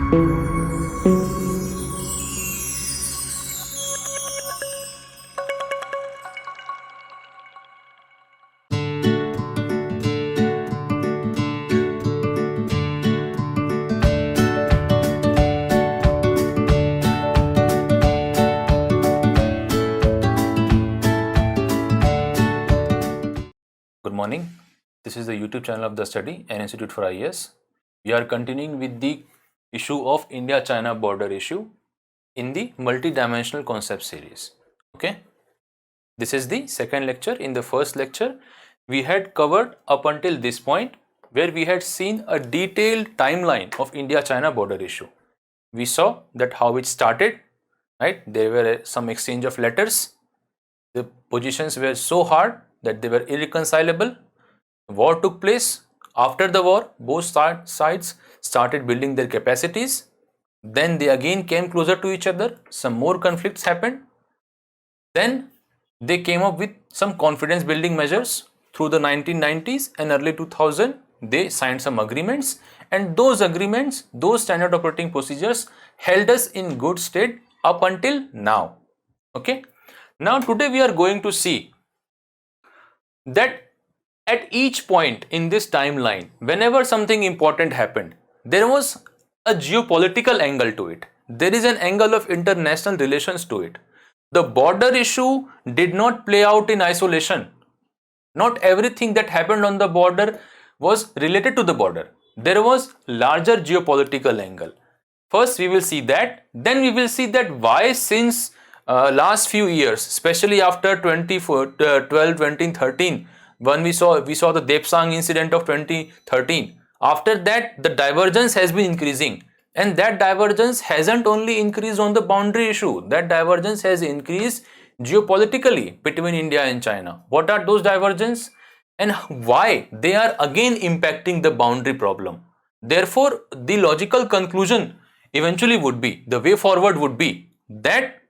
Good morning. This is the YouTube channel of the study and Institute for IAS. We are continuing with the issue of India-China border issue in the multi-dimensional concept series. Okay. This is the second lecture. In the first lecture, we had covered up until this point where we had seen a detailed timeline of India-China border issue. We saw that how it started, right? There were some exchange of letters. The positions were so hard that they were irreconcilable. War took place. After the war, both sides started building their capacities. Then they again came closer to each other. Some more conflicts happened. Then they came up with some confidence building measures through the 1990s and early 2000. They signed some agreements, and those agreements, those standard operating procedures held us in good state up until now. Okay. Now today we are going to see that at each point in this timeline, whenever something important happened, there was a geopolitical angle to it. There is an angle of international relations to it. The border issue did not play out in isolation. Not everything that happened on the border was related to the border. There was larger geopolitical angle. First we will see that, then we will see that why since last few years, especially after 2012, 2013, when we saw the Depsang incident of 2013. After that, the divergence has been increasing, and that divergence hasn't only increased on the boundary issue. That divergence has increased geopolitically between India and China. What are those divergences, and why they are again impacting the boundary problem? Therefore, the logical conclusion eventually would be, the way forward would be that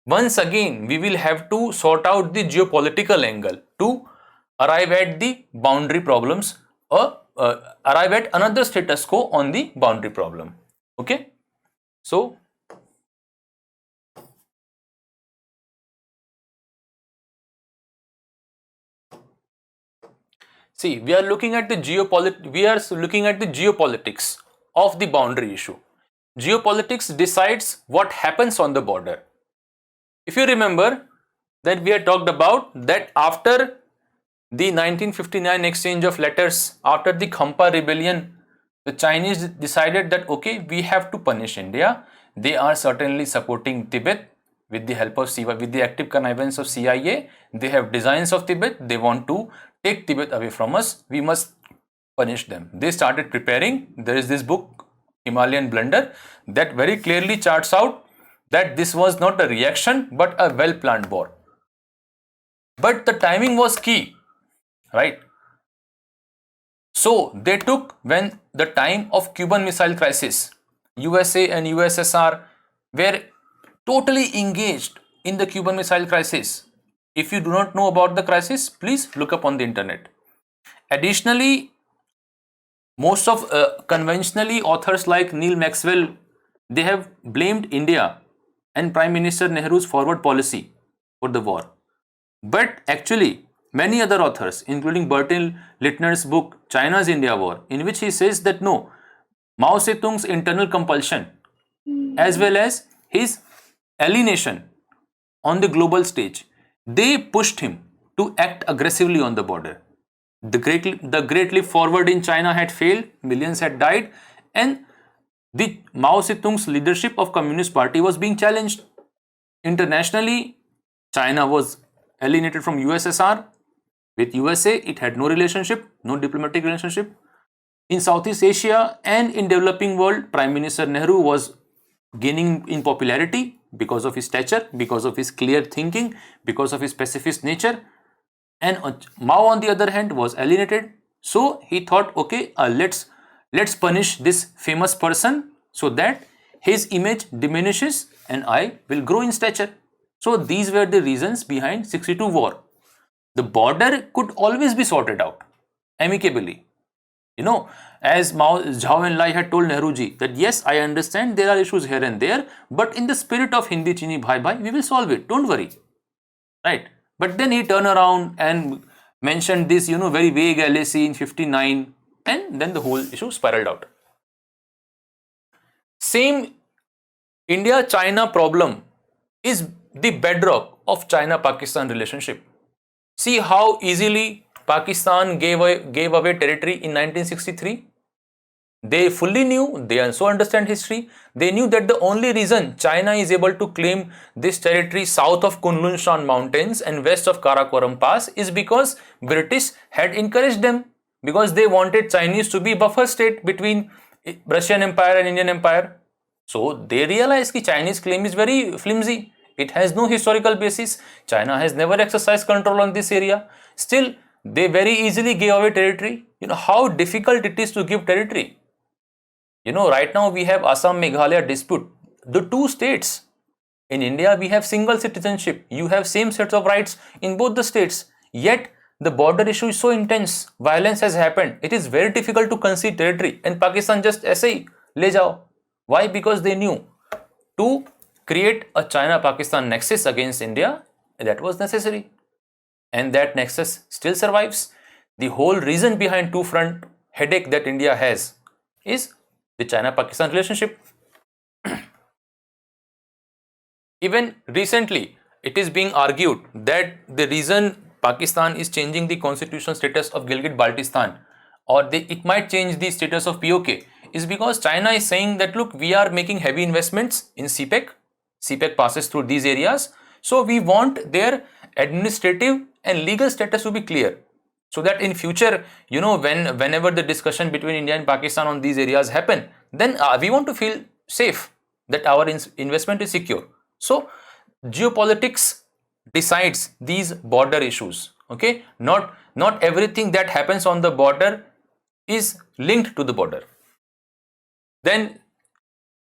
once again we will have to sort out the geopolitical angle to arrive at the boundary problems, or arrive at another status quo on the boundary problem. Okay. So see, we are looking at the geopolitics of the boundary issue. Geopolitics decides what happens on the border. If you remember that we had talked about that after the 1959 exchange of letters, after the Khampa rebellion, the Chinese decided that okay, we have to punish India. They are certainly supporting Tibet with the help of with the active connivance of CIA. They have designs of Tibet. They want to take Tibet away from us. We must punish them. They started preparing. There is this book, Himalayan Blunder, that very clearly charts out that this was not a reaction but a well-planned war. But the timing was key, right? So they took, when the time of Cuban Missile Crisis, USA and USSR were totally engaged in the Cuban Missile Crisis. If you do not know about the crisis, please look up on the internet. Additionally, most of conventionally authors like Neil Maxwell, they have blamed India and Prime Minister Nehru's forward policy for the war. But actually, many other authors, including Bertil Littner's book China's India War, in which he says that no, Mao Zedong's internal compulsion as well as his alienation on the global stage, they pushed him to act aggressively on the border. The great leap forward in China had failed, millions had died, and the Mao Zedong's leadership of Communist Party was being challenged. Internationally, China was alienated from USSR. With USA, it had no relationship, no diplomatic relationship. In Southeast Asia and in developing world, Prime Minister Nehru was gaining in popularity because of his stature, because of his clear thinking, because of his pacifist nature. And Mao, on the other hand, was alienated. So he thought, okay, let's punish this famous person so that his image diminishes and I will grow in stature. So these were the reasons behind 62 war. The border could always be sorted out amicably. You know, as Zhao Enlai had told Nehruji that yes, I understand there are issues here and there, but in the spirit of Hindi Chini Bhai Bhai, we will solve it. Don't worry, right? But then he turned around and mentioned this, very vague LAC in 59, and then the whole issue spiraled out. Same India-China problem is the bedrock of China-Pakistan relationship. See how easily Pakistan gave away territory in 1963. They fully knew, they also understand history. They knew that the only reason China is able to claim this territory south of Kunlun Shan Mountains and west of Karakoram Pass is because British had encouraged them, because they wanted Chinese to be buffer state between Russian Empire and Indian Empire. So they realized that Chinese claim is very flimsy. It has no historical basis. China has never exercised control on this area. Still, they very easily gave away territory. You know how difficult it is to give territory. Right now we have Assam Meghalaya dispute. The two states. In India, we have single citizenship. You have same sets of rights in both the states. Yet, the border issue is so intense. Violence has happened. It is very difficult to concede territory. And Pakistan just ऐसे ही ले जाओ. Why? Because they knew to create a China-Pakistan nexus against India, that was necessary. And that nexus still survives. The whole reason behind two-front headache that India has is the China-Pakistan relationship. Even recently, it is being argued that the reason Pakistan is changing the constitutional status of Gilgit-Baltistan, or it might change the status of POK, is because China is saying that look, we are making heavy investments in CPEC. CPEC passes through these areas. So we want their administrative and legal status to be clear. So that in future, whenever the discussion between India and Pakistan on these areas happen, then we want to feel safe that our investment is secure. So geopolitics decides these border issues. Okay, not everything that happens on the border is linked to the border. Then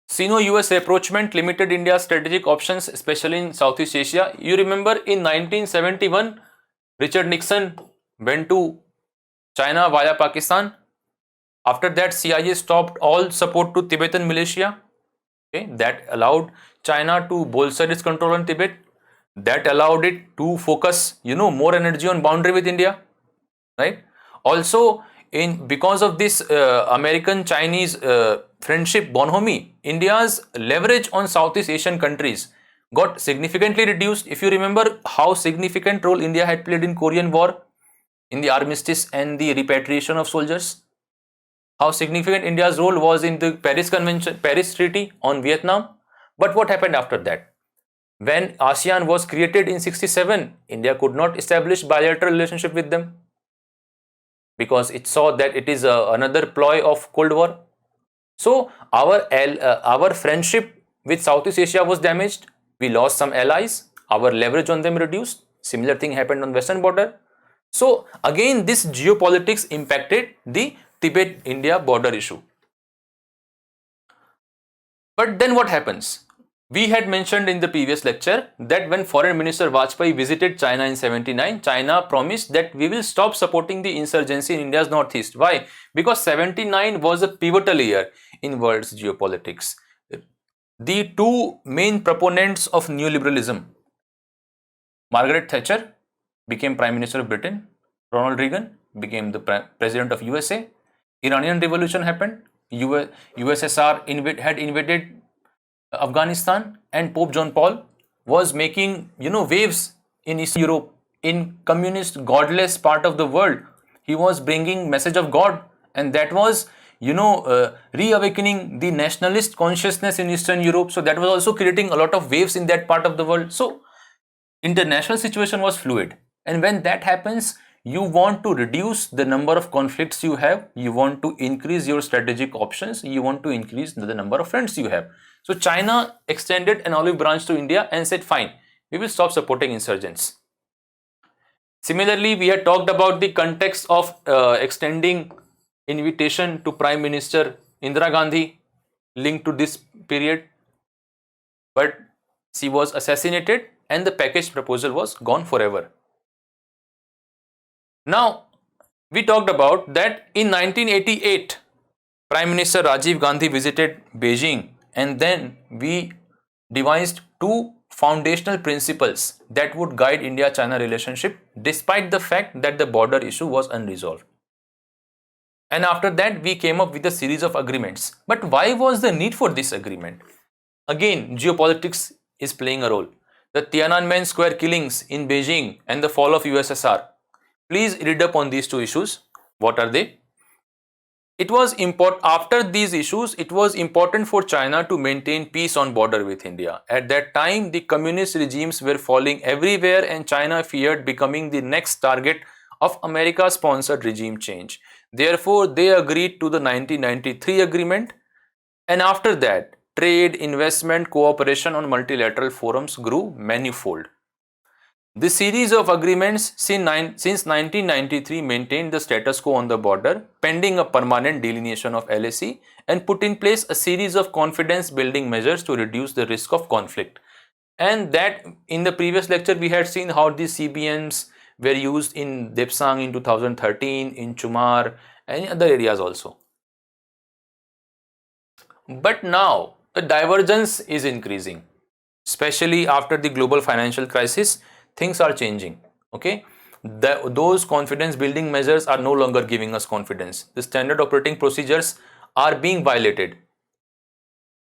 Sino-US rapprochement limited India's strategic options, especially in Southeast Asia. You remember in 1971, Richard Nixon went to China via Pakistan. After that, CIA stopped all support to Tibetan militia. Okay, that allowed China to bolster its control on Tibet. That allowed it to focus, more energy on boundary with India, right? Also, because of this American-Chinese friendship bonhomie, India's leverage on Southeast Asian countries got significantly reduced. If you remember how significant role India had played in Korean War, in the armistice and the repatriation of soldiers, how significant India's role was in the Paris Treaty on Vietnam. But what happened after that? When ASEAN was created in 67, India could not establish bilateral relationship with them because it saw that it is another ploy of Cold War. So our friendship with Southeast Asia was damaged. We lost some allies. Our leverage on them reduced. Similar thing happened on Western border. So again, this geopolitics impacted the Tibet-India border issue. But then what happens? We had mentioned in the previous lecture that when Foreign Minister Vajpayee visited China in 79, China promised that we will stop supporting the insurgency in India's northeast. Why? Because 79 was a pivotal year in world's geopolitics. The two main proponents of neoliberalism, Margaret Thatcher became Prime Minister of Britain, Ronald Reagan became the President of USA, Iranian Revolution happened, USSR had invaded Afghanistan, and Pope John Paul was making waves in Eastern Europe, in communist godless part of the world. He was bringing message of God, and that was reawakening the nationalist consciousness in Eastern Europe. So that was also creating a lot of waves in that part of the world. So international situation was fluid, and when that happens, you want to reduce the number of conflicts you have, you want to increase your strategic options, you want to increase the number of friends you have. So China extended an olive branch to India and said, fine, we will stop supporting insurgents. Similarly, we had talked about the context of extending invitation to Prime Minister Indira Gandhi linked to this period, but she was assassinated and the package proposal was gone forever. Now, we talked about that in 1988, Prime Minister Rajiv Gandhi visited Beijing, and then we devised two foundational principles that would guide India-China relationship despite the fact that the border issue was unresolved. And after that, we came up with a series of agreements. But why was the need for this agreement? Again, geopolitics is playing a role. The Tiananmen Square killings in Beijing and the fall of USSR. Please read up on these two issues. What are they? It was important after these issues. It was important for China to maintain peace on border with India. At that time, the communist regimes were falling everywhere, and China feared becoming the next target of America-sponsored regime change. Therefore, they agreed to the 1993 agreement, and after that, trade, investment, cooperation on multilateral forums grew manifold. This series of agreements since 1993 maintained the status quo on the border, pending a permanent delineation of LAC, and put in place a series of confidence building measures to reduce the risk of conflict. And that in the previous lecture we had seen how these CBMs were used in Depsang in 2013, in Chumar, and in other areas also. But now the divergence is increasing, especially after the global financial crisis. Things are changing. Okay, those confidence building measures are no longer giving us confidence. The standard operating procedures are being violated.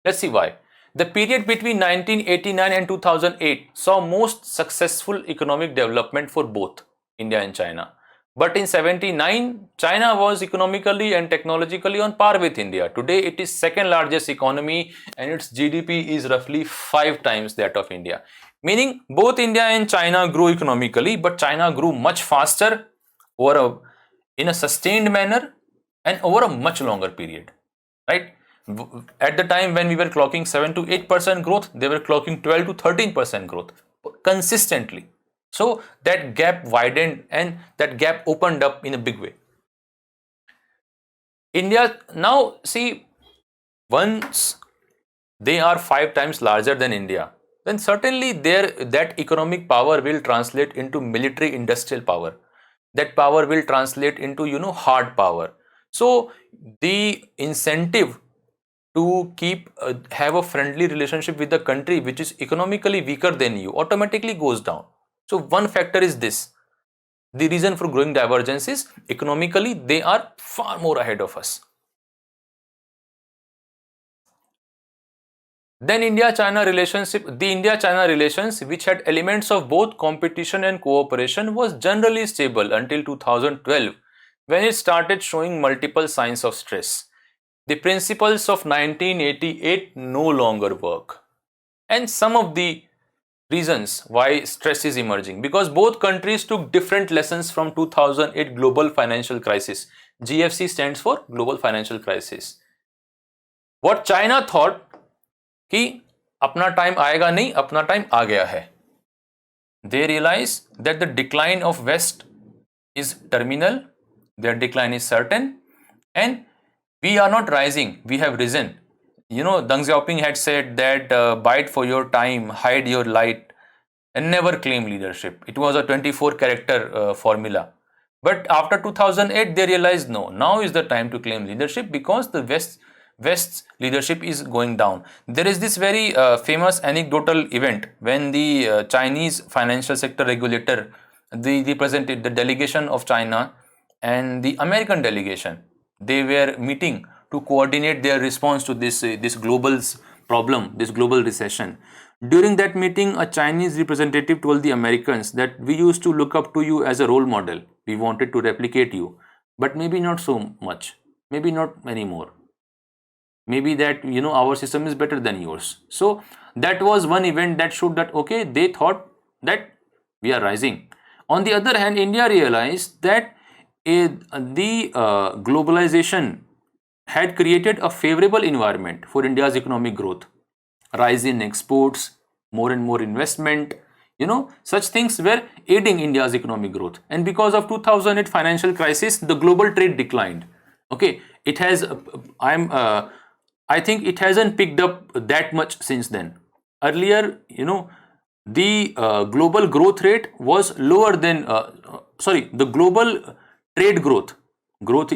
Let's see why. The period between 1989 and 2008 saw most successful economic development for both India and China. But in 79, China was economically and technologically on par with India. Today, it is second largest economy and its GDP is roughly 5 times that of India. Meaning, both India and China grew economically, but China grew much faster in a sustained manner and over a much longer period, right? At the time when we were clocking 7 to 8% growth, they were clocking 12 to 13% growth consistently. So that gap widened and that gap opened up in a big way. India, now see, once they are 5 times larger than India, then certainly that economic power will translate into military industrial power. That power will translate into hard power. So the incentive to have a friendly relationship with the country which is economically weaker than you automatically goes down. So one factor is this. The reason for growing divergence is economically they are far more ahead of us. Then the India-China relations, which had elements of both competition and cooperation, was generally stable until 2012, when it started showing multiple signs of stress. The principles of 1988 no longer work. And some of the reasons why stress is emerging, because both countries took different lessons from 2008 global financial crisis. GFC stands for Global Financial Crisis. What China thought कि अपना time आएगा नहीं, अपना time आ गया है. They realize that the decline of West is terminal, their decline is certain, and we are not rising, we have risen. Deng Xiaoping had said that bide for your time, hide your light, and never claim leadership. It was a 24 character formula. But after 2008, they realized no, now is the time to claim leadership because the West's leadership is going down. There is this very famous anecdotal event when the Chinese financial sector regulator, the delegation of China and the American delegation, they were meeting to coordinate their response to this global problem, this global recession. During that meeting, a Chinese representative told the Americans that we used to look up to you as a role model. We wanted to replicate you, but maybe not so much, maybe not anymore. Maybe that our system is better than yours. So that was one event that showed that okay, they thought that we are rising. On the other hand, India realized that the globalization had created a favorable environment for India's economic growth. Rise in exports, more and more investment, such things were aiding India's economic growth. And because of 2008 financial crisis, the global trade declined. Okay, it has I think it hasn't picked up that much since then. Earlier, the global growth rate was lower than the global trade growth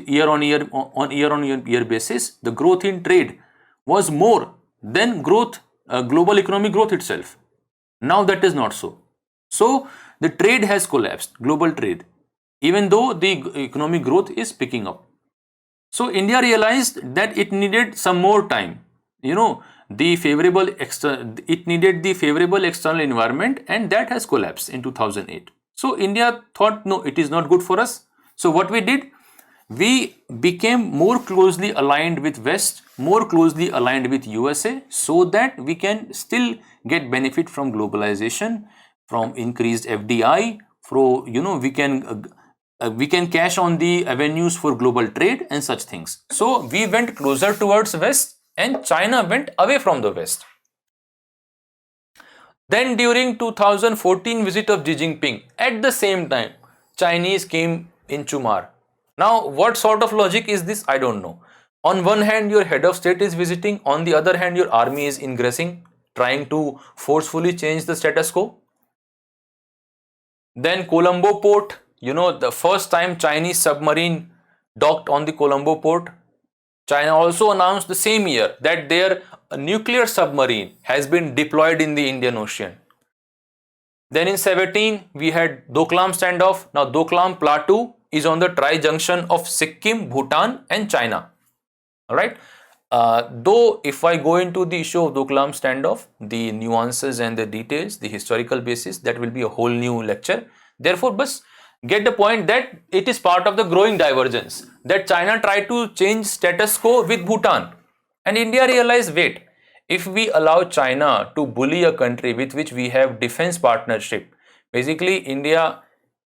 year on year basis, the growth in trade was more than global economic growth itself. Now that is not so. So the trade has collapsed, global trade, even though the economic growth is picking up. So India realized that it needed some more time. It needed the favorable external environment, and that has collapsed in 2008. So India thought, no, it is not good for us. So what we did, we became more closely aligned with West, more closely aligned with USA, so that we can still get benefit from globalization, from increased FDI, we can cash on the avenues for global trade and such things. So we went closer towards West and China went away from the West. Then during 2014 visit of Xi Jinping, at the same time, Chinese came in Chumar. Now, what sort of logic is this? I don't know. On one hand, your head of state is visiting. On the other hand, your army is ingressing, trying to forcefully change the status quo. Then Colombo port, the first time Chinese submarine docked on the Colombo port. China also announced the same year that their nuclear submarine has been deployed in the Indian Ocean. Then in 17, we had Doklam standoff. Now Doklam Plateau is on the tri-junction of Sikkim, Bhutan and China. Alright. Though if I go into the issue of Doklam standoff, the nuances and the details, the historical basis, that will be a whole new lecture. Therefore, bus get the point that it is part of the growing divergence, that China tried to change status quo with Bhutan, and India realized, wait, if we allow China to bully a country with which we have defense partnership, basically India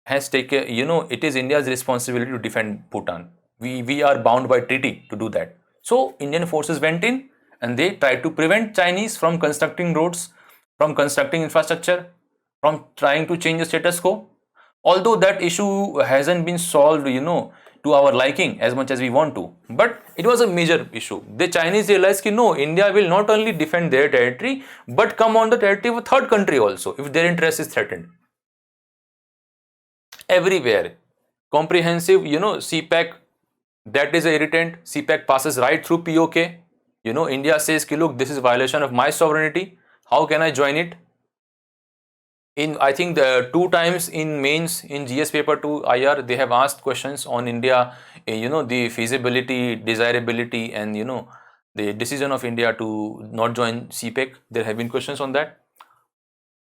has taken, it is India's responsibility to defend Bhutan. We are bound by treaty to do that. So Indian forces went in and they tried to prevent Chinese from constructing roads, from constructing infrastructure, from trying to change the status quo. Although that issue hasn't been solved, to our liking as much as we want to, but it was a major issue. The Chinese realized that no, India will not only defend their territory, but come on the territory of a third country also if their interest is threatened. Everywhere, comprehensive, CPEC, that is an irritant. CPEC passes right through POK. India says, look, this is violation of my sovereignty. How can I join it? I think the 2 times in mains in GS paper 2 IR, they have asked questions on India, the feasibility, desirability and, the decision of India to not join CPEC. There have been questions on that.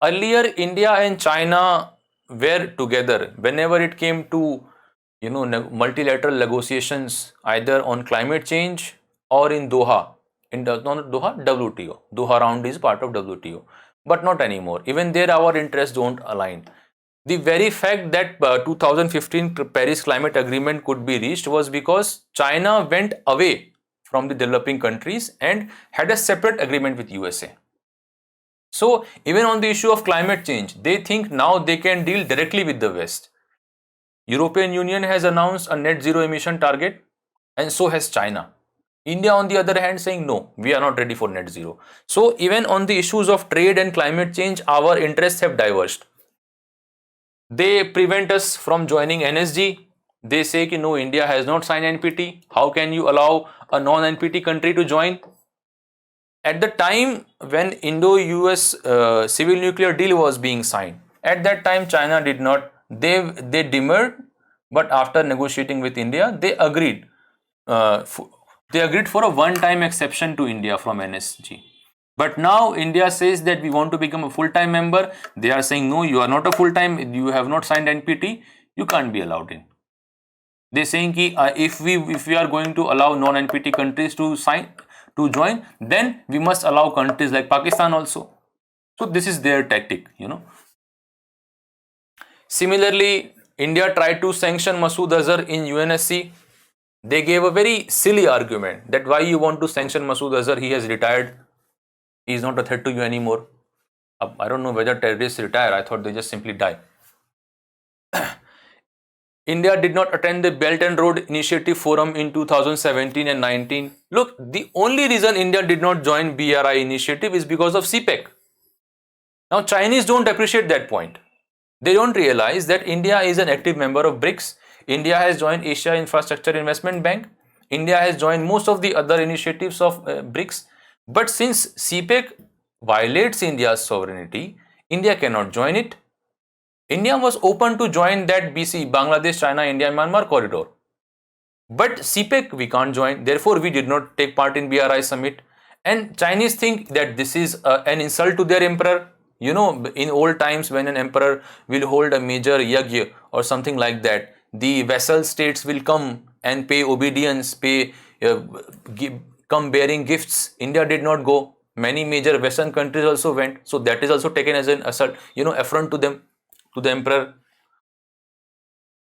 Earlier, India and China were together whenever it came to, multilateral negotiations, either on climate change or in Doha. Not Doha, WTO. Doha round is part of WTO. But not anymore. Even there, our interests don't align. The very fact that 2015 Paris Climate Agreement could be reached was because China went away from the developing countries and had a separate agreement with USA. So even on the issue of climate change, they think now they can deal directly with the West. European Union has announced a net zero emission target, and so has China. India, on the other hand, saying no, we are not ready for net zero. So even on the issues of trade and climate change, our interests have diverged. They prevent us from joining NSG. They say that no, India has not signed NPT. How can you allow a non-NPT country to join? At the time when Indo-US civil nuclear deal was being signed, at that time China did not, they demurred, but after negotiating with India, they agreed. They agreed for a one-time exception to India from NSG. But now India says that we want to become a full-time member. They are saying, no, you are not a full-time, you have not signed NPT, you can't be allowed in. They're saying that if we are going to allow non-NPT countries to join, then we must allow countries like Pakistan also. So this is their tactic, Similarly, India tried to sanction Masood Azhar in UNSC. They gave a very silly argument that why you want to sanction Masood Azhar, he has retired, he is not a threat to you anymore. I don't know whether terrorists retire, I thought they just simply die. India did not attend the Belt and Road Initiative Forum in 2017 and 19. Look, the only reason India did not join BRI initiative is because of CPEC. Now Chinese don't appreciate that point. They don't realize that India is an active member of BRICS. India has joined Asia Infrastructure Investment Bank. India has joined most of the other initiatives of BRICS. But since CPEC violates India's sovereignty, India cannot join it. India was open to join that BC, Bangladesh, China, India, Myanmar corridor. But CPEC we can't join, therefore we did not take part in BRI summit. And Chinese think that this is an insult to their emperor. You know, in old times when an emperor will hold a major yajna or something like that, the vassal states will come and pay obedience, come bearing gifts. India did not go. Many major Western countries also went. So that is also taken as an assault, affront to them, to the emperor.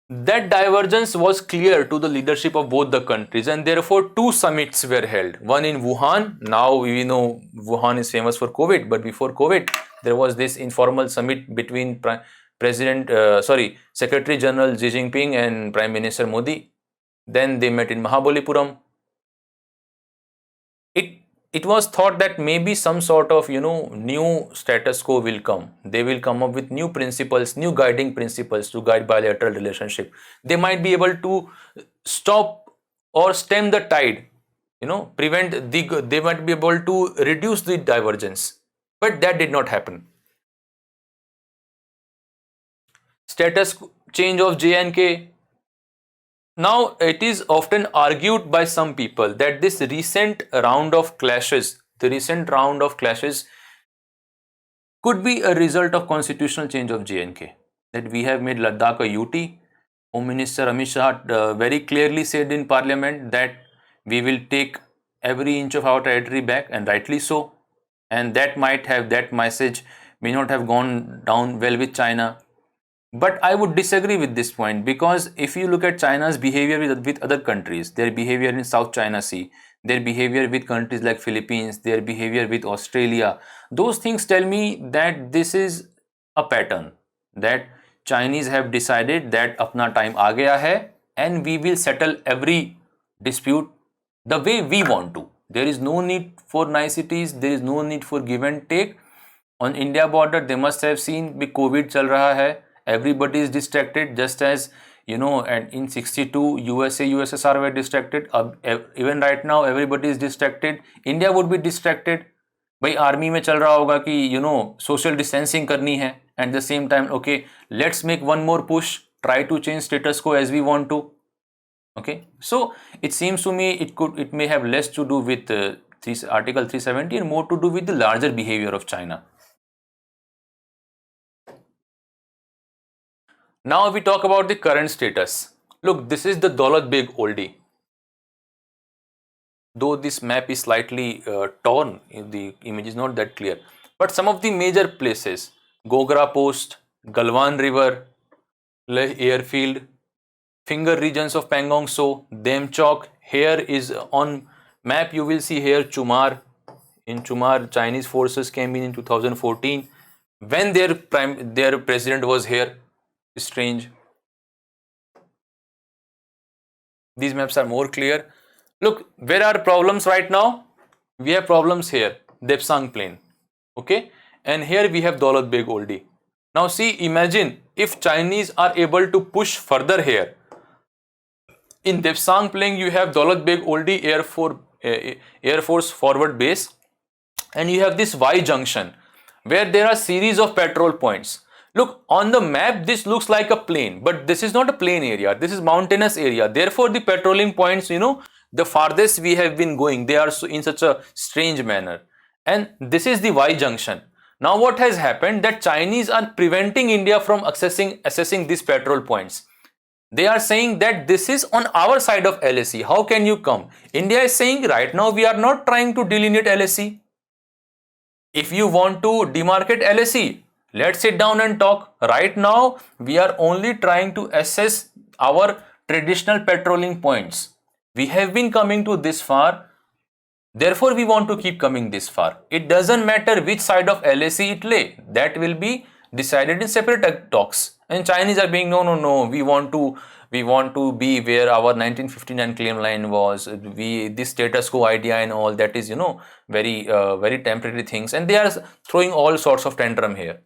That divergence was clear to the leadership of both the countries, and therefore two summits were held. One in Wuhan. Now we know Wuhan is famous for COVID, but before COVID, there was this informal summit between Secretary General Xi Jinping and Prime Minister Modi. Then they met in Mahabalipuram. It was thought that maybe some sort of new status quo will come. They will come up with new principles, new guiding principles to guide bilateral relationship. They might be able to stop or stem the tide, they might be able to reduce the divergence, but that did not happen. Status change of J&K. Now, it is often argued by some people that this recent round of clashes, could be a result of constitutional change of J&K. That we have made Ladakh a UT. Home Minister Amit Shah very clearly said in Parliament that we will take every inch of our territory back, and rightly so. And that message may not have gone down well with China. But I would disagree with this point, because if you look at China's behavior with other countries, their behavior in South China Sea, their behavior with countries like Philippines, their behavior with Australia, those things tell me that this is a pattern, that Chinese have decided that apna time aa gaya hai and we will settle every dispute the way we want to. There is no need for niceties, there is no need for give and take. On India border, they must have seen कि COVID चल रहा है. Everybody is distracted, just as and in 62 USA, USSR were distracted. Even right now, everybody is distracted. India would be distracted. भाई army में चल रहा होगा कि social distancing करनी है. At the same time, okay, let's make one more push, try to change status quo as we want to. Okay, so it seems to me it may have less to do with Article 370 and more to do with the larger behavior of China. Now we talk about the current status. Look, this is the Daulat Beg oldie. Though this map is slightly torn, the image is not that clear. But some of the major places, Gogra Post, Galwan River, Leh Airfield, finger regions of Pangong So, Demchok. Here is on map, you will see here Chumar. In Chumar, Chinese forces came in 2014 when their president was here. Strange. These maps are more clear. Look, where are problems right now? We have problems here, Depsang Plain. Okay, and here we have Daulat Beg oldie. Now see, imagine if Chinese are able to push further here. In Depsang Plain, you have Daulat Beg oldie Air Force Forward Base, and you have this Y junction where there are series of patrol points. Look, on the map, this looks like a plain, but this is not a plain area. This is mountainous area. Therefore, the patrolling points, the farthest we have been going, they are in such a strange manner. And this is the Y junction. Now, what has happened that Chinese are preventing India from assessing these patrol points. They are saying that this is on our side of LAC. How can you come? India is saying right now we are not trying to delineate LAC. If you want to demarcate LAC, let's sit down and talk. Right now, we are only trying to assess our traditional patrolling points. We have been coming to this far. Therefore, we want to keep coming this far. It doesn't matter which side of LAC it lay. That will be decided in separate talks. And Chinese are being, no, we want to be where our 1959 claim line was. This status quo idea and all that is, very temporary things. And they are throwing all sorts of tantrum here.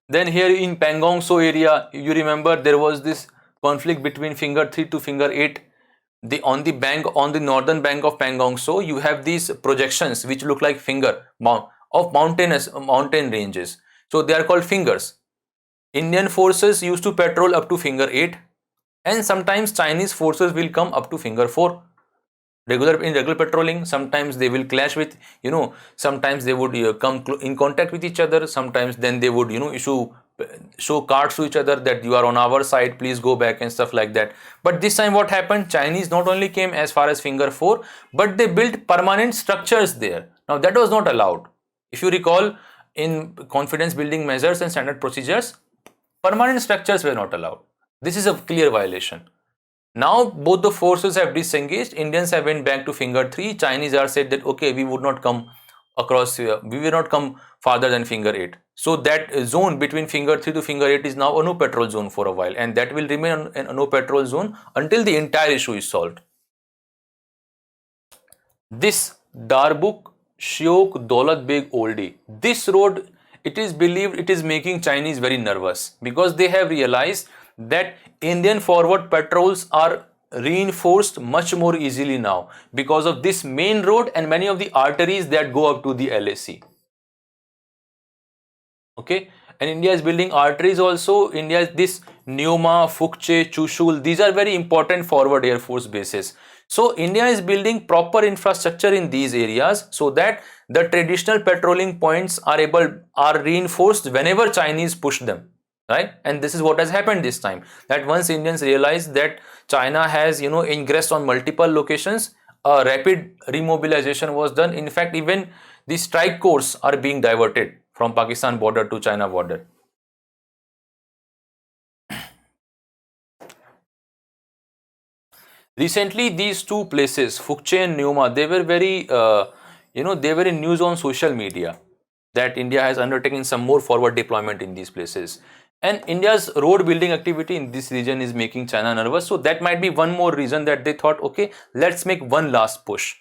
Then here in Pangong Tso area, you remember there was this conflict between finger 3 to finger 8. On the northern bank of Pangong Tso, you have these projections which look like finger of mountain ranges. So they are called fingers. Indian forces used to patrol up to finger 8, and sometimes Chinese forces will come up to finger 4. Regular patrolling, sometimes they will clash with, sometimes they would come in contact with each other, sometimes then they would show cards to each other that you are on our side, please go back and stuff like that. But this time what happened, Chinese not only came as far as finger 4, but they built permanent structures there. Now that was not allowed. If you recall, in confidence building measures and standard procedures, permanent structures were not allowed. This is a clear violation. Now both the forces have disengaged. Indians have went back to finger 3. Chinese are said that okay, we would not come across here. We will not come farther than finger 8. So that zone between finger 3 to finger 8 is now a no patrol zone for a while, and that will remain a no patrol zone until the entire issue is solved. This Darbuk Shiok Daulat Beg Oldie. This road, it is believed it is making Chinese very nervous because they have realized that Indian forward patrols are reinforced much more easily now because of this main road and many of the arteries that go up to the LAC. Okay, and India is building arteries also. India is this Neoma, Fukche, Chushul, these are very important forward air force bases. So India is building proper infrastructure in these areas so that the traditional patrolling points are reinforced whenever Chinese push them. Right, and this is what has happened this time, that once Indians realized that China has ingressed on multiple locations, a rapid remobilization was done. In fact, even the strike corps are being diverted from Pakistan border to China border. Recently, these two places, Fukche and Neoma, they were very they were in news on social media that India has undertaken some more forward deployment in these places. And India's road building activity in this region is making China nervous. So that might be one more reason that they thought, okay, let's make one last push.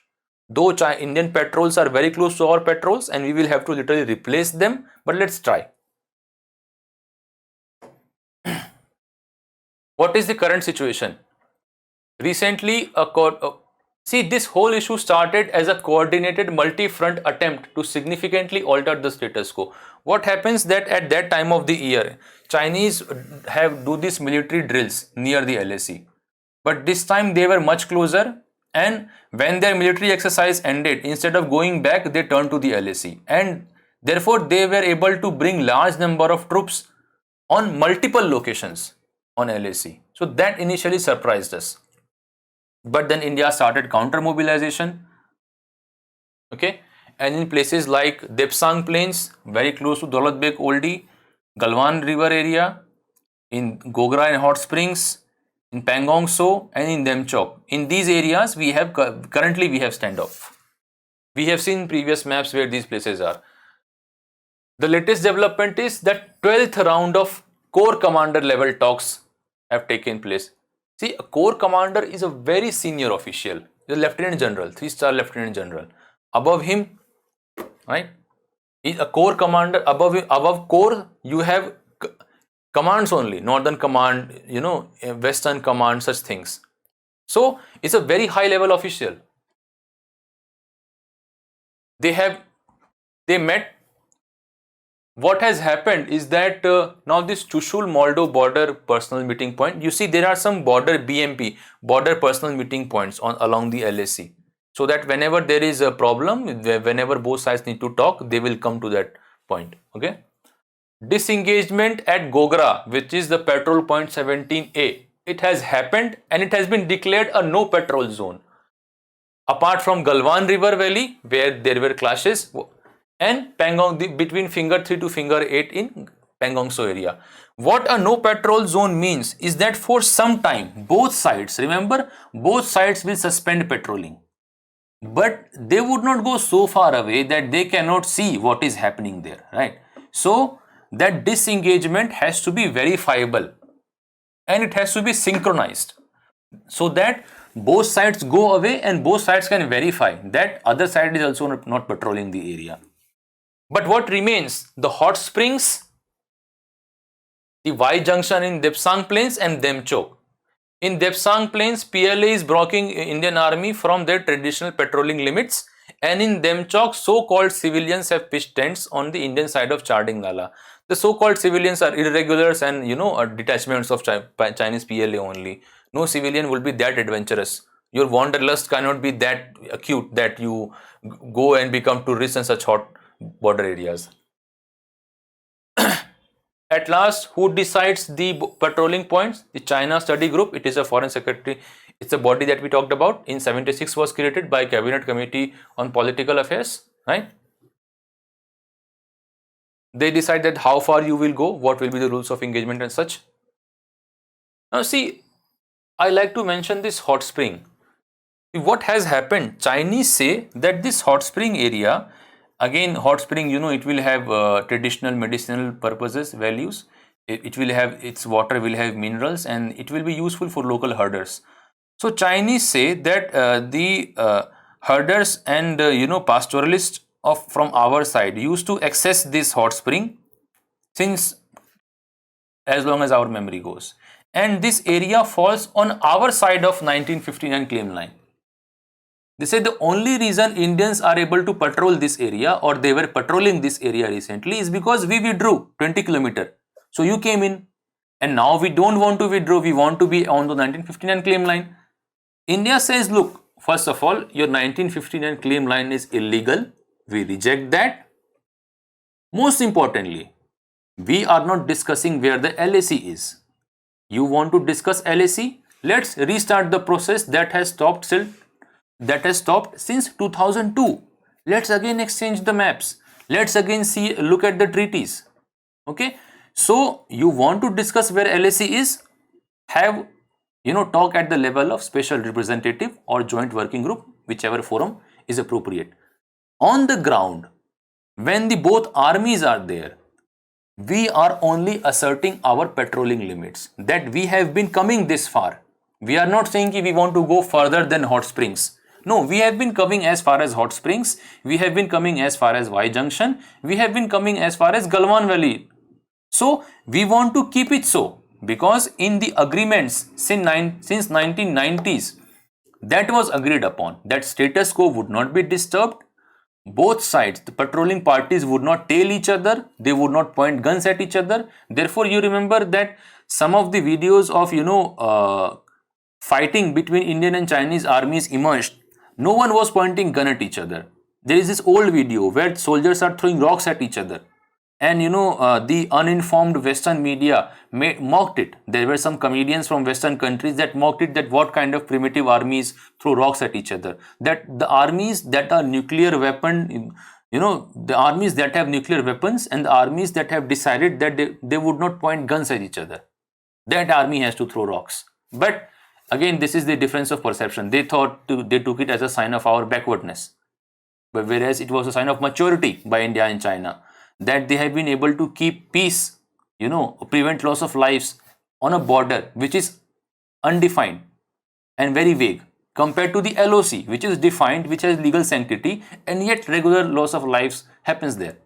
Though Indian patrols are very close to our patrols and we will have to literally replace them, but let's try. What is the current situation? Recently, see, this whole issue started as a coordinated multi-front attempt to significantly alter the status quo. What happens that at that time of the year, Chinese do these military drills near the LAC. But this time they were much closer, and when their military exercise ended, instead of going back, they turned to the LAC. And therefore, they were able to bring large number of troops on multiple locations on LAC. So that initially surprised us. But then India started counter mobilization. Okay, and in places like Depsang Plains, very close to Daulat Beg Oldie, Galwan River area, in Gogra and Hot Springs, in Pangong Tso, and in Demchok. In these areas, currently we have standoff. We have seen previous maps where these places are. The latest development is that 12th round of Corps Commander level talks have taken place. See, a Corps Commander is a very senior official, the Lieutenant General, 3-star Lieutenant General. Above him, right, is a Corps Commander. Above Corps, you have commands only, Northern Command, Western Command, such things. So it's a very high level official. They met. What has happened is that now this Chushul Moldo border personal meeting point, you see there are some border BMP, border personal meeting points along the LAC. So that whenever there is a problem, whenever both sides need to talk, they will come to that point. Okay. Disengagement at Gogra, which is the patrol point 17A, it has happened and it has been declared a no patrol zone. Apart from Galwan River Valley, where there were clashes, and Pangong, between finger 3 to finger 8 in Pangong Tso area. What a no patrol zone means is that for some time, both sides, remember, both sides will suspend patrolling. But they would not go so far away that they cannot see what is happening there, right? So that disengagement has to be verifiable and it has to be synchronized so that both sides go away and both sides can verify that other side is also not patrolling the area. But what remains? The hot springs the Y junction in Depsang Plains and Demchok. In Depsang Plains, PLA is blocking Indian Army from their traditional patrolling limits, and in Demchok, so-called civilians have pitched tents on the Indian side of Charding Nala. The so-called civilians are irregulars and are detachments of Chinese PLA only. No civilian will be that adventurous. Your wanderlust cannot be that acute that you go and become tourists in such hot border areas. At last, who decides the patrolling points? The China Study Group. It is a foreign secretary. It's a body that we talked about. In 76 was created by Cabinet Committee on Political Affairs, right? They decide that how far you will go, what will be the rules of engagement and such. Now see, I like to mention this hot spring. What has happened? Chinese say that this hot spring area, again hot spring, it will have traditional medicinal purposes, values. It will have, its water will have minerals, and it will be useful for local herders. So Chinese say that the herders and pastoralists from our side used to access this hot spring since as long as our memory goes, and this area falls on our side of 1959 claim line. They say the only reason Indians are able to patrol this area, or they were patrolling this area recently, is because we withdrew 20 kilometers. So you came in, and now we don't want to withdraw, we want to be on the 1959 claim line. India says, look, first of all, your 1959 claim line is illegal. We reject that. Most importantly, we are not discussing where the LAC is. You want to discuss LAC? Let's restart the process that has stopped since 2002. Let's again exchange the maps. Let's again look at the treaties. Okay. So you want to discuss where LAC is? Have talk at the level of special representative or joint working group, whichever forum is appropriate. On the ground, when the both armies are there, we are only asserting our patrolling limits, that we have been coming this far. We are not saying we want to go further than hot springs. No, we have been coming as far as hot springs. We have been coming as far as Y junction. We have been coming as far as Galwan Valley. So we want to keep it so, because in the agreements since 1990s, that was agreed upon that status quo would not be disturbed. Both sides, the patrolling parties, would not tail each other. They would not point guns at each other. Therefore, you remember that some of the videos of fighting between Indian and Chinese armies emerged. No one was pointing gun at each other. There is this old video where soldiers are throwing rocks at each other, and the uninformed Western media mocked it. There were some comedians from Western countries that mocked it, that what kind of primitive armies throw rocks at each other. That the armies that are nuclear weapon, the armies that have nuclear weapons and the armies that have decided that they would not point guns at each other, that army has to throw rocks. But again, this is the difference of perception. They took it as a sign of our backwardness, but whereas it was a sign of maturity by India and China, that they have been able to keep peace, prevent loss of lives on a border which is undefined and very vague, compared to the LOC, which is defined, which has legal sanctity, and yet regular loss of lives happens there.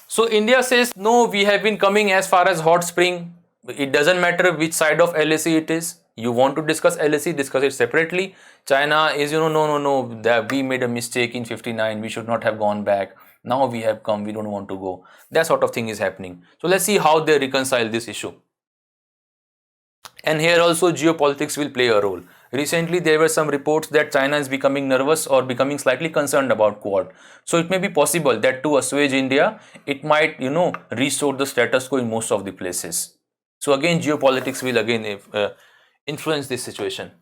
So India says, no, we have been coming as far as hot spring. It doesn't matter which side of LAC it is. You want to discuss LAC, discuss it separately. China is, no, that we made a mistake in 59. We should not have gone back. Now we have come, we don't want to go. That sort of thing is happening. So let's see how they reconcile this issue. And here also geopolitics will play a role. Recently there were some reports that China is becoming nervous or becoming slightly concerned about Quad. So it may be possible that to assuage India, it might, restore the status quo in most of the places. So again, geopolitics will again influence this situation.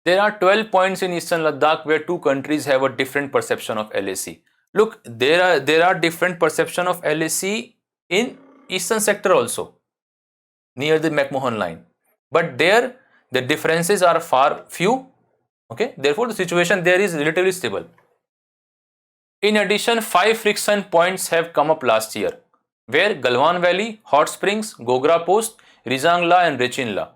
There are 12 points in Eastern Ladakh where two countries have a different perception of LAC. Look, there are different perception of LAC in Eastern sector also, near the McMahon line. But there, the differences are far few. Okay, therefore the situation there is relatively stable. In addition, 5 friction points have come up last year, where Galwan Valley, Hot Springs, Gogra Post, Rizangla and Rechinla.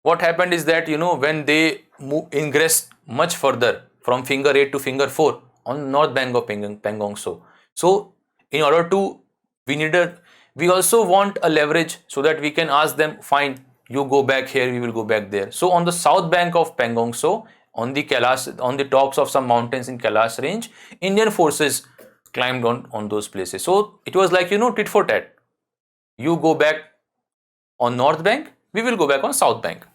What happened is that, when they ingressed much further from finger 8 to finger 4 on north bank of Pangong Tso, so in order to, we also want a leverage so that we can ask them, fine, you go back here, we will go back there. So on the south bank of Pangong Tso, on the Kailash, on the tops of some mountains in Kailash range, Indian forces climbed on those places. So it was like, tit for tat. You go back on north bank, we will go back on south bank.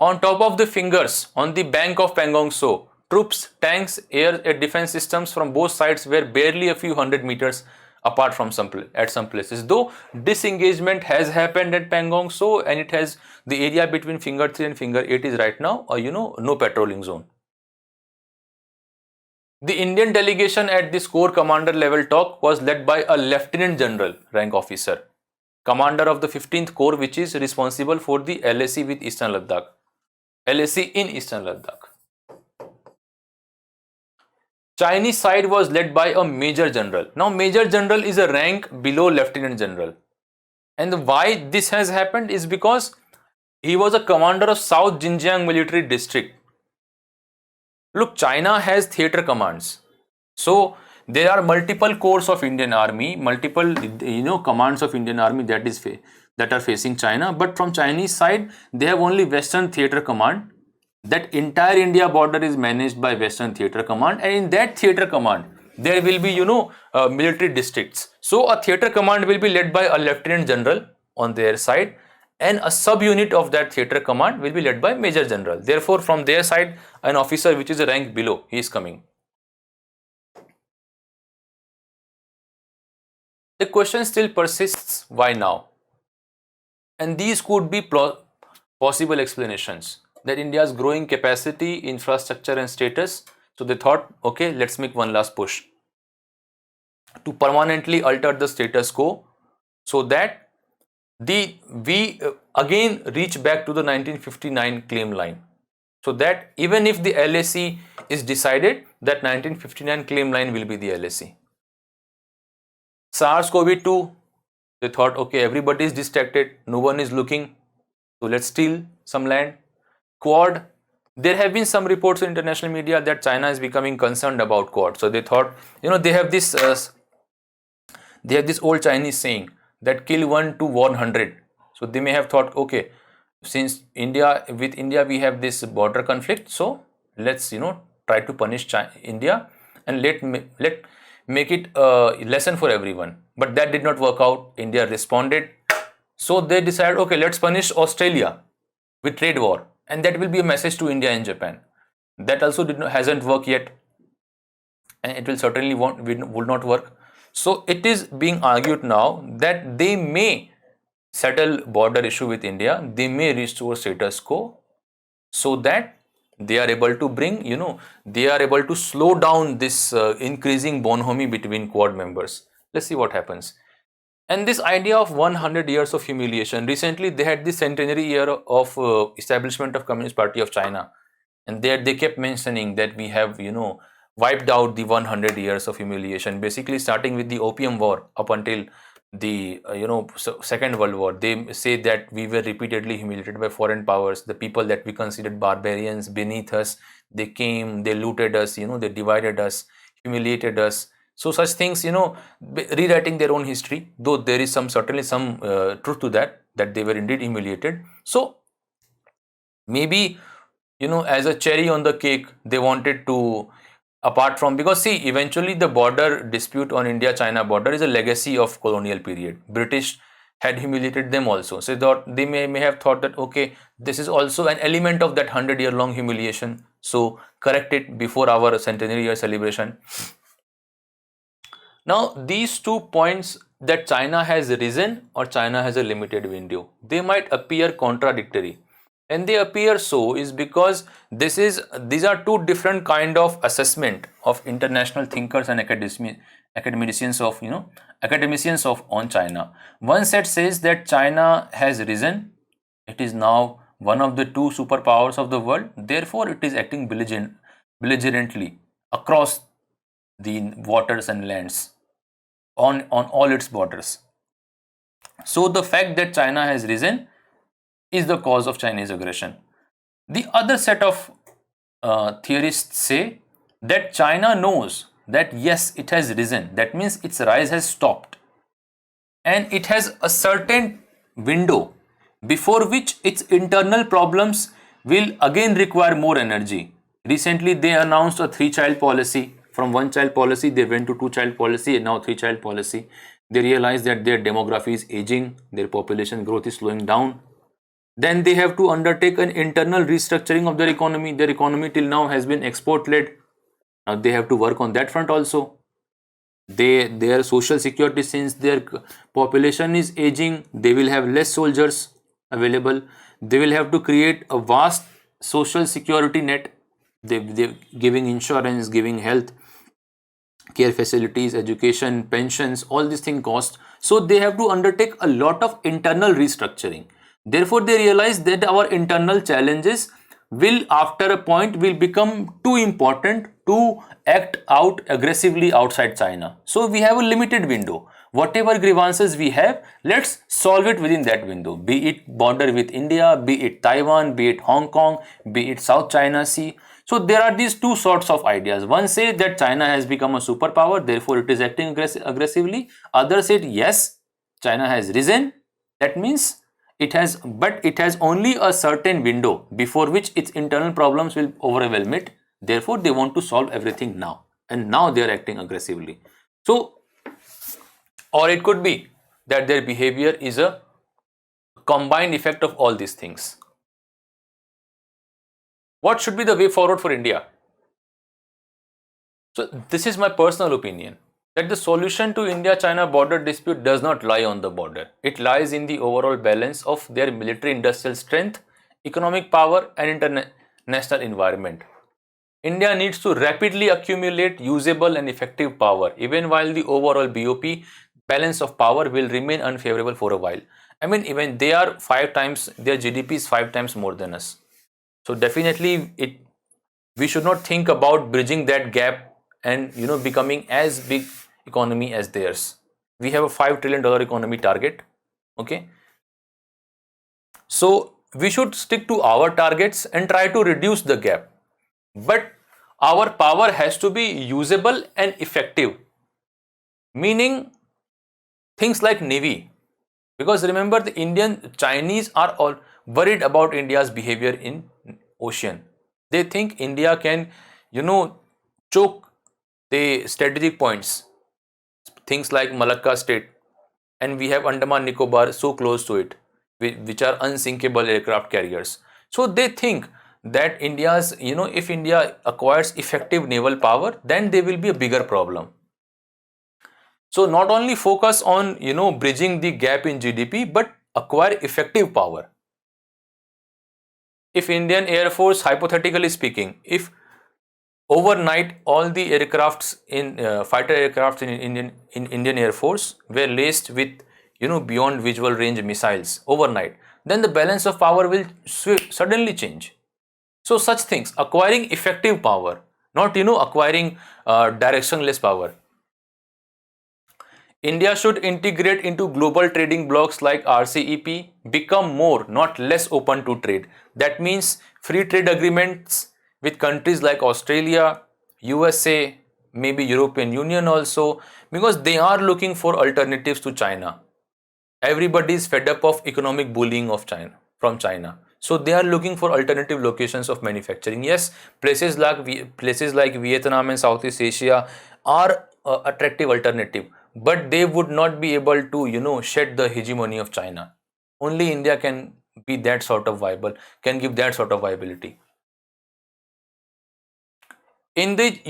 On top of the fingers, on the bank of Pangong Tso, troops, tanks, air defense systems from both sides were barely a few hundred meters apart from some places. Though disengagement has happened at Pangong Tso, and it has, the area between finger 3 and finger 8 is right now no patrolling zone. The Indian delegation at this corps commander level talk was led by a lieutenant general rank officer, commander of the 15th Corps, which is responsible for the LAC with Eastern Ladakh. LAC in Eastern Ladakh. Chinese side was led by a major general. Now major general is a rank below lieutenant general. And why this has happened is because he was a commander of South Xinjiang military district. Look, China has theater commands. So there are multiple corps of Indian army, multiple commands of Indian army that are facing China. But from Chinese side, they have only Western Theater Command. That entire India border is managed by Western Theater Command, and in that Theater Command, there will be military districts. So a Theater Command will be led by a Lieutenant General on their side, and a subunit of that Theater Command will be led by Major General. Therefore, from their side, an officer which is a rank below, he is coming. The question still persists, why now? And these could be possible explanations. That India's growing capacity, infrastructure and status. So they thought, okay, let's make one last push to permanently alter the status quo so that we again reach back to the 1959 claim line. So that even if the LAC is decided, that 1959 claim line will be the LAC. SARS-CoV-2, they thought, okay, everybody is distracted, no one is looking, so let's steal some land. Quad, there have been some reports in international media that China is becoming concerned about Quad. So they thought, they have this old Chinese saying that kill 1 to 100. So they may have thought, okay, since with India we have this border conflict, so let's try to punish India and let make it a lesson for everyone. But that did not work out. India responded. So they decided, okay, let's punish Australia with trade war. And that will be a message to India and Japan. That also hasn't worked yet, and it will certainly would not work. So it is being argued now that they may settle border issue with India, they may restore status quo, so that they are able to bring, they are able to slow down this increasing bonhomie between Quad members. Let's see what happens. And this idea of 100 years of humiliation, recently they had the centenary year of establishment of Communist Party of China, and there they kept mentioning that we have wiped out the 100 years of humiliation, basically starting with the Opium War up until the Second World War. They say that we were repeatedly humiliated by foreign powers. The people that we considered barbarians beneath us, they came, they looted us, they divided us, humiliated us. So such things, rewriting their own history, though there is certainly some truth to that they were indeed humiliated. So maybe, as a cherry on the cake, they wanted to, apart from, because see, eventually the border dispute on India-China border is a legacy of colonial period. British had humiliated them also. So they may have thought that, okay, this is also an element of that 100-year-long humiliation. So correct it before our centenary year celebration. Now, these 2 points, that China has risen or China has a limited window, they might appear contradictory. And they appear so is because these are two different kind of assessment of international thinkers and academicians on China. One set says that China has risen, it is now one of the 2 superpowers of the world, therefore it is acting belligerently across the waters and lands on all its borders. So the fact that China has risen is the cause of Chinese aggression. The other set of theorists say that China knows that yes, it has risen. That means its rise has stopped. And it has a certain window before which its internal problems will again require more energy. Recently, they announced a three-child policy. From one-child policy, they went to two-child policy and now three-child policy. They realized that their demography is aging, their population growth is slowing down. Then they have to undertake an internal restructuring of their economy. Their economy till now has been export-led. Now they have to work on that front also. Their social security, since their population is aging, they will have less soldiers available. They will have to create a vast social security net. They giving insurance, giving health care facilities, education, pensions, all these things cost. So they have to undertake a lot of internal restructuring. Therefore, they realize that our internal challenges will after a point will become too important to act out aggressively outside China. So we have a limited window. Whatever grievances we have, let's solve it within that window. Be it border with India, be it Taiwan, be it Hong Kong, be it South China Sea. So there are these two sorts of ideas. One says that China has become a superpower, therefore it is acting aggressively. Others said yes, China has risen. That means it has only a certain window before which its internal problems will overwhelm it. Therefore, they want to solve everything now, and now they are acting aggressively. So, or it could be that their behavior is a combined effect of all these things. What should be the way forward for India? So, this is my personal opinion, that the solution to India-China border dispute does not lie on the border. It lies in the overall balance of their military-industrial strength, economic power and international environment. India needs to rapidly accumulate usable and effective power, even while the overall BOP balance of power will remain unfavorable for a while. I mean, even they are 5 times, their GDP is 5 times more than us. So definitely we should not think about bridging that gap and becoming as big economy as theirs. We have a $5 trillion economy target. Okay. So we should stick to our targets and try to reduce the gap. But our power has to be usable and effective. Meaning things like Navy. Because remember, the Chinese are all worried about India's behavior in ocean. They think India can, choke the strategic points. Things like Malacca State, and we have Andaman Nicobar so close to it, which are unsinkable aircraft carriers. So they think that India's, if India acquires effective naval power, then there will be a bigger problem. So not only focus on, bridging the gap in GDP, but acquire effective power. If Indian Air Force, hypothetically speaking, if overnight all the aircrafts in fighter aircrafts in Indian Air Force were laced with beyond visual range missiles overnight, then the balance of power will suddenly change. So such things, acquiring effective power, not acquiring directionless power. India should integrate into global trading blocs like RCEP, become more, not less open to trade. That means free trade agreements with countries like Australia, USA, maybe European Union also, because they are looking for alternatives to China. Everybody is fed up of economic bullying of from China. So they are looking for alternative locations of manufacturing. Yes, places like Vietnam and Southeast Asia are attractive alternative, but they would not be able to shed the hegemony of China. Only India can be that sort of viable, can give that sort of viability. In the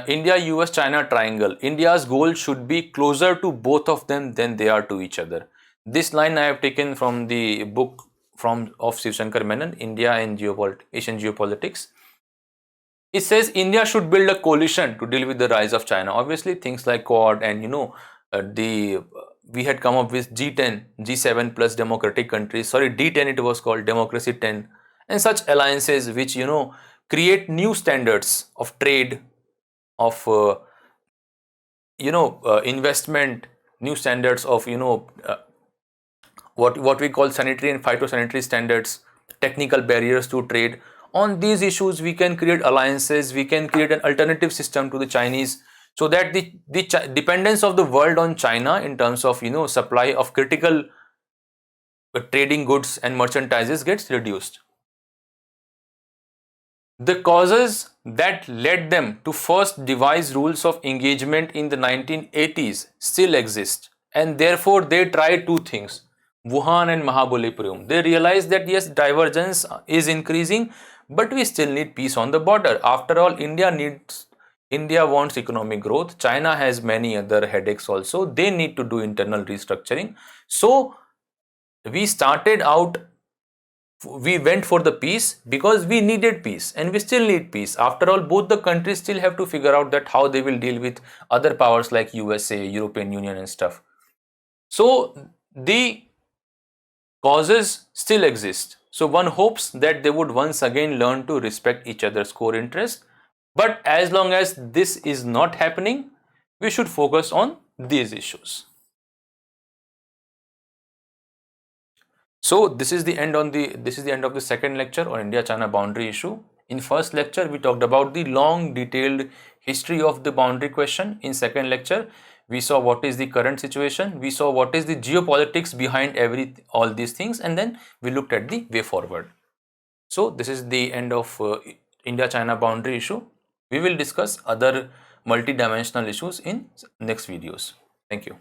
India-US-China triangle, India's goal should be closer to both of them than they are to each other. This line I have taken from the book of Shiv Shankar Menon, India and Asian Geopolitics. It says India should build a coalition to deal with the rise of China. Obviously, things like Quad and we had come up with G10, G7 plus democratic countries. Sorry, D10 it was called, Democracy 10, and such alliances which create new standards of trade, of investment, new standards of what we call sanitary and phytosanitary standards, technical barriers to trade. On these issues, we can create alliances, we can create an alternative system to the Chinese, so that the dependence of the world on China in terms of supply of critical trading goods and merchandises gets reduced. The causes that led them to first devise rules of engagement in the 1980s still exist, and therefore they tried two things, Wuhan and Mahabalipuram. They realized that yes, divergence is increasing, but we still need peace on the border. After all, India wants economic growth. China has many other headaches also. They need to do internal restructuring. So we started out, we went for the peace because we needed peace, and we still need peace. After all, both the countries still have to figure out that how they will deal with other powers like USA, European Union and stuff. So the causes still exist. So one hopes that they would once again learn to respect each other's core interests. But as long as this is not happening, we should focus on these issues. So this is the end of the second lecture on India-China boundary issue. In first lecture, we talked about the long detailed history of the boundary question. In second lecture, we saw what is the current situation, we saw what is the geopolitics behind all these things, and then we looked at the way forward. So this is the end of India-China boundary issue. We will discuss other multi-dimensional issues in next videos. Thank you.